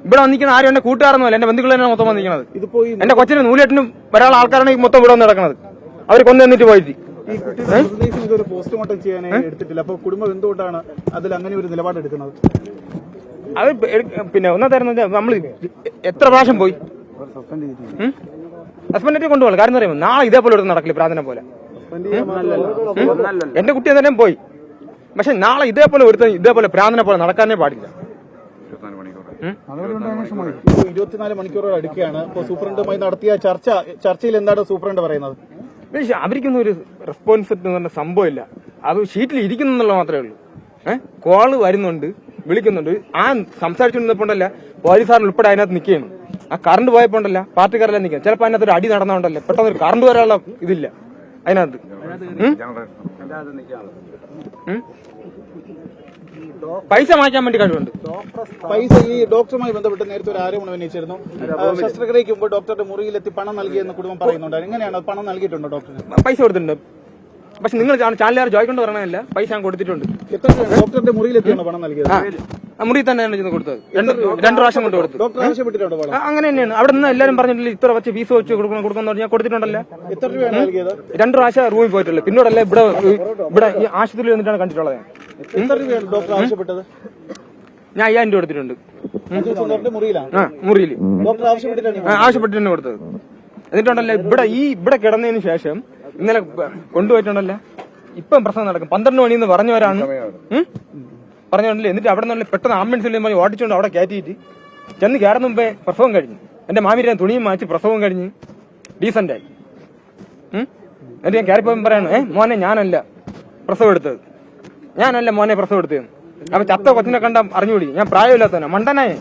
ഇവിടെ വന്നിരിക്കുന്ന ആരും എന്റെ കൂട്ടുകാരൊന്നുമല്ല, എന്റെ ബന്ധുക്കൾ തന്നെ മൊത്തം വന്നിരിക്കുന്നത്. എന്റെ കൊച്ചിന് നൂലേട്ടിനും ഒരാൾ ആൾക്കാരാണ് ഈ മൊത്തം ഇവിടെ വന്ന് നടക്കുന്നത്. അവർ കൊന്നു തന്നിട്ട് പോയിട്ട് പോസ്റ്റ്മോർട്ടം ചെയ്യാൻ എടുത്തിട്ടില്ല. അപ്പൊ കുടുംബം എന്തുകൊണ്ടാണ് അതിൽ അങ്ങനെ ഒരു നിലപാടെടുക്കുന്നത്? അത് പിന്നെ ഒന്നാമതായിരുന്നു നമ്മൾ എത്ര പ്രാവശ്യം പോയി ഹസ്ബൻഡിനെ കൊണ്ടുപോകണം. കാരണം അറിയാമോ, നാളെ ഇതേപോലെ എടുത്ത് നടക്കില്ല പ്രാർത്ഥന പോലെ. എന്റെ കുട്ടി എന്തായാലും പോയി, പക്ഷെ നാളെ ഇതേപോലെ പ്രാർത്ഥന പോലെ നടക്കാനേ പാടില്ല. 24 മണിക്കൂറോട് അടുക്കുകയാണ്. ഇപ്പൊ സൂപ്രണ്ടുമായി നടത്തിയ ചർച്ചയിൽ എന്താണ് സൂപ്രണ്ട് പറയുന്നത്? അവർക്കൊന്നും ഒരു റെസ്പോൺസിബിലിറ്റി എന്ന് പറഞ്ഞ സംഭവമില്ല. അത് ഷീറ്റിൽ ഇരിക്കുന്നുള്ള മാത്രമേ ഉള്ളൂ. കോള് വരുന്നുണ്ട്, വിളിക്കുന്നുണ്ട്. ആ സംസാരിച്ചുകൊണ്ടിരുന്നപ്പോണ്ടല്ല പോലീസുകാരൻ ഉൾപ്പെടെ അതിനകത്ത് നിൽക്കുകയാണ്. ആ കറണ്ട് പോയപ്പോണ്ടല്ല പാർട്ടിക്കാരെല്ലാം നിൽക്കുക. ചിലപ്പോൾ അതിനകത്ത് ഒരു അടി നടന്നോണ്ടല്ലേ പെട്ടെന്ന് ഒരു കറണ്ട് വരാനുള്ള ഇതില്ല അതിനകത്ത്. പൈസ മാറ്റാൻ വേണ്ടി കഴിവുണ്ട്. പൈസ ഈ ഡോക്ടറുമായി ബന്ധപ്പെട്ട് നേരത്തെ ഒരു ആരോപണം ഉന്നയിച്ചിരുന്നു. ശസ്ത്രക്രിയയ്ക്ക് മുമ്പ് ഡോക്ടറുടെ മുറിയിലെത്തി പണം നൽകിയെന്ന് കുടുംബം പറയുന്നുണ്ട്. എങ്ങനെയാണ് പണം നൽകിയിട്ടുണ്ടോ ഡോക്ടറിന്? പൈസ കൊടുത്തിട്ടുണ്ട്. പക്ഷെ നിങ്ങൾ ചാനലുകാർ ചോദിക്കൊണ്ട് പറയണതല്ല, പൈസ ഞാൻ കൊടുത്തിട്ടുണ്ട്. ഡോക്ടറുടെ മുറിയിലെത്തിയാണോ പണം നൽകിയത്? മുറിയിൽ തന്നെയാണ് ചെന്ന് കൊടുത്തത്. 2 പ്രാവശ്യം കൊണ്ട് കൊടുത്തു. ഡോക്ടർ ആവശ്യപ്പെട്ടിട്ടുണ്ടോ? അങ്ങനെ തന്നെയാണ്. അവിടെ നിന്ന് എല്ലാവരും പറഞ്ഞിട്ടില്ല ഇത്ര വെച്ച് ഫീസ് വെച്ച് കൊടുക്കുന്ന പറഞ്ഞാൽ കൊടുത്തിട്ടുണ്ടല്ലോ. എത്ര രൂപയാണ് നൽകിയത്? 2 പ്രാവശ്യം റൂമിൽ പോയിട്ടുള്ളൂ. പിന്നോടല്ല ഇവിടെ ഈ ആശുപത്രിയിൽ വന്നിട്ടാണ് കണ്ടിട്ടുള്ളത്. എത്ര രൂപയാണ് ഡോക്ടർ ആവശ്യപ്പെട്ടത്? ഞാൻ 5000 രൂപ കൊടുത്തിട്ടുണ്ട്. മുറിയിൽ ആവശ്യപ്പെട്ടിട്ട് തന്നെ കൊടുത്തത്. എന്നിട്ടുണ്ടല്ലോ ഇവിടെ കിടന്നതിന് ശേഷം ഇന്നലെ കൊണ്ടുപോയിട്ടുണ്ടല്ലോ. ഇപ്പം പ്രസവം നടക്കും. 12 മണിന്ന് പറഞ്ഞവരാണ് പറഞ്ഞോണ്ടല്ലേ. എന്നിട്ട് അവിടെ നിന്നല്ലേ പെട്ടെന്ന് ആംബുലൻസിൽ ഓടിച്ചുകൊണ്ട് അവിടെ കയറ്റിയിട്ട് ചെന്ന് കയറുന്ന മുമ്പേ പ്രസവം കഴിഞ്ഞു. എന്റെ മാമിയുടെ തുണിയും മാറ്റി പ്രസവം കഴിഞ്ഞ് ഡീസന്റായി. എന്നിട്ട് ഞാൻ കയറിപ്പോയി പറയാണ്, മോനെ ഞാനല്ല പ്രസവം എടുത്തത്, ഞാനല്ല മോനെ പ്രസവം എടുത്തത്. അപ്പൊ ചത്ത കൊച്ചിനെ കണ്ട അറിഞ്ഞുകൂടി, ഞാൻ പ്രായമില്ലാത്തവനാ മണ്ടനായ.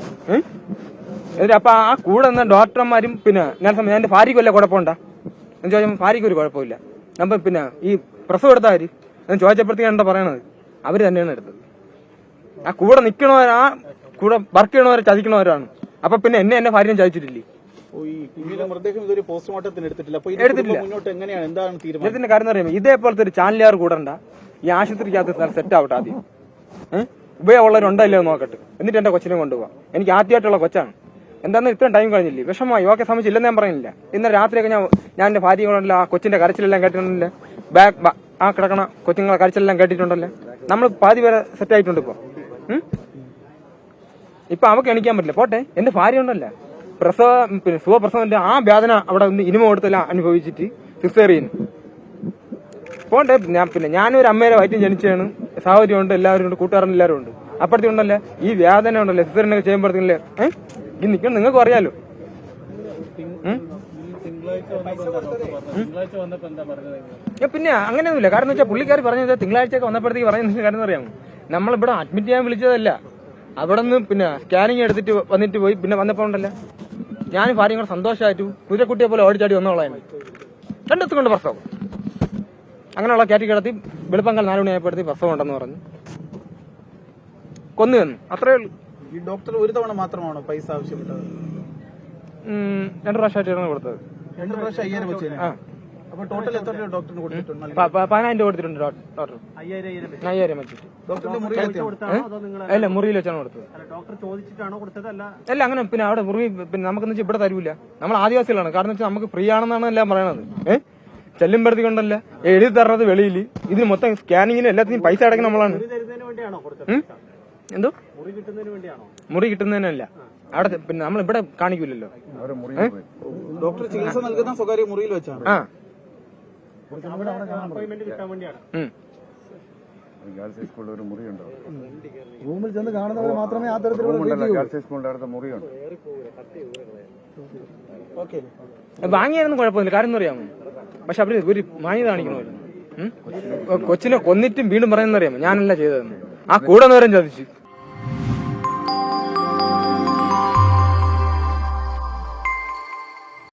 എന്നിട്ട് അപ്പൊ ആ കൂടെ നിന്ന ഡോക്ടർമാരും പിന്നെ ഞാൻ എന്റെ ഭാര്യയ്ക്ക് വല്ല കുഴപ്പമുണ്ടാ എന്ന് ചോദിച്ചപ്പോൾ ഭാര്യയ്ക്ക് ഒരു കുഴപ്പമില്ല. അപ്പം പിന്നെ ഈ പ്രസവം എടുത്താര് എന്ന് ചോദിച്ചപ്പോഴത്തേക്ക് എന്താ പറയണത്, അവര് തന്നെയാണ് എടുത്തത്. ആ കൂടെ നിൽക്കണവരാ, കൂടെ വർക്ക് ചെയ്യണവരെ ചതിക്കണവരാണ്. അപ്പൊ പിന്നെ എന്റെ ഭാര്യയും ചതിച്ചിട്ടില്ലേ? ഇതിന്റെ കാര്യം അറിയാമോ, ഇതേപോലത്തെ ഒരു ചാനലുകാർ കൂടണ്ട. ഈ ആശുപത്രിക്കകത്ത് സെറ്റ് ആവട്ടെ ആദ്യം. ഉപയോഗമുള്ളവരുണ്ടല്ലോ നോക്കട്ടെ, എന്നിട്ട് എന്റെ കൊച്ചിനെ കൊണ്ടുപോകാം. എനിക്ക് ആദ്യമായിട്ടുള്ള കൊച്ചാണ്. എന്താന്ന് ഇത്രയും ടൈം കഴിഞ്ഞില്ലേ, വിഷമമായി. ഓക്കെ സമയമില്ലെന്ന് ഞാൻ പറയുന്നില്ല. ഇന്നലെ രാത്രിയൊക്കെ ഞാൻ എന്റെ ഭാര്യ കൊണ്ടല്ല ആ കൊച്ചിന്റെ കരച്ചിലെല്ലാം കേട്ടിട്ടുണ്ടല്ലേ. ആ കിടക്കണ കൊച്ചുങ്ങളെ കരച്ചിലെല്ലാം കേട്ടിട്ടുണ്ടല്ലേ. നമ്മൾ പാതി വരെ സെറ്റ് ആയിട്ടുണ്ട് ഇപ്പൊ അവക്ക് എണിക്കാൻ പറ്റില്ല. പോട്ടെ, എന്റെ ഭാര്യ ഉണ്ടല്ല പിന്നെ സുഖപ്രസവന്റെ ആ വേദന അവിടെ ഒന്ന് ഇനിമ കൊടുത്തെല്ലാം അനുഭവിച്ചിട്ട് സിസേറിയൻ പോട്ടെ. ഞാനൊരു അമ്മയുടെ വയറ്റിൽ ജനിച്ചാണ്. സാഹചര്യം ഉണ്ട്, എല്ലാവരും ഉണ്ട്, കൂട്ടുകാരൻ എല്ലാവരും ഉണ്ട്. അപ്പുറത്തെ ഉണ്ടല്ലേ ഈ വേദന ഉണ്ടല്ലേ സിസേറിയനൊക്കെ ചെയ്യുമ്പോഴത്തേക്കല്ലേ ഈ നിൽക്കണം. നിങ്ങൾക്ക് അറിയാലോ. പിന്നെ അങ്ങനെയൊന്നുമില്ല. കാരണം വെച്ചാൽ പുള്ളിക്കാർ പറഞ്ഞത് തിങ്കളാഴ്ചയൊക്കെ വന്നപ്പോഴത്തേക്ക് പറയുന്ന കാര്യം അറിയാമോ, നമ്മളിവിടെ അഡ്മിറ്റ് ചെയ്യാൻ വിളിച്ചതല്ല. അവിടെ നിന്ന് പിന്നെ സ്കാനിങ് എടുത്തിട്ട് വന്നിട്ട് പോയി. പിന്നെ വന്നപ്പോ ഉണ്ടല്ല ഞാൻ ഭാര്യയും കൂടെ സന്തോഷമായിട്ട് കുതിരക്കുട്ടിയെ പോലെ ഓടിച്ചാടി വന്നോളാണ്. 2 ദിവസം കൊണ്ട് പ്രസവം. അങ്ങനെയുള്ള കാറ്റി കിടത്തി വെളുപ്പങ്കാൽ 4 മണിയായപ്പോഴത്തേക്ക് പ്രസവം ഉണ്ടെന്ന് പറഞ്ഞു കൊന്നു തന്നു. അത്രേ ഉള്ളൂ. ഈ ഡോക്ടർ ഒരു തവണ മാത്രമാണോ പൈസ ആവശ്യപ്പെട്ടത്? 2 പ്രാവശ്യമായിട്ടാണ് കൊടുത്തത്. 2 പ്രാവശ്യം 5000 വെച്ചേനെ. അപ്പൊ ടോട്ടൽ എത്ര രൂപ ഡോക്ടറിന് കൊടുത്തിട്ടുണ്ട്? 10000 രൂപ കൊടുത്തിട്ടുണ്ട് ഡോക്ടർ. 5000 വെച്ചിട്ട്. ഡോക്ടറിന്റെ മുറിയിൽ അല്ല, മുറിയിൽ വെച്ചാണ് കൊടുത്തത്. അല്ല അങ്ങനെ. പിന്നെ അവിടെ മുറി പിന്നെ നമുക്കെന്ന് വെച്ചാൽ ഇവിടെ തരൂല. നമ്മൾ ആദിവാസികളാണ്. കാരണം വെച്ചാൽ നമുക്ക് ഫ്രീ ആണെന്നാണ് എല്ലാം പറയണത്. ചെല്ലുമ്പഴത്തേക്ക് കൊണ്ടല്ല എഴുതി തരണത് വെളിയിൽ. ഇതിന് മൊത്തം സ്കാനിങ്ങിന് എല്ലാത്തിനും പൈസ അടയ്ക്കണം നമ്മളാണ്. എന്തോ മുറി കിട്ടുന്നതിനല്ല, അവിടെ പിന്നെ നമ്മൾ ഇവിടെ കാണിക്കൂലല്ലോ. ഡോക്ടർ ചികിത്സ നൽകുന്ന സ്വകാര്യ മുറിയിൽ വെച്ചാണ്. റൂമിൽ ചെന്ന് കാണുന്നവർ മാത്രമേ ആ തരത്തിലുള്ള മുറിയുണ്ട്. വാങ്ങിയായിരുന്നു കുഴപ്പമില്ല. കാര്യം എന്ന് അറിയാമോ, പക്ഷെ അവര് ഒരു മാന്യത കാണിക്കണമല്ലോ. കൊച്ചിനെ കൊന്നിട്ടും വീണ്ടും പറയുന്നറിയാമോ ഞാനല്ല ചെയ്തതെന്ന്. ആ കൂടെ നേരം ചതിച്ചു.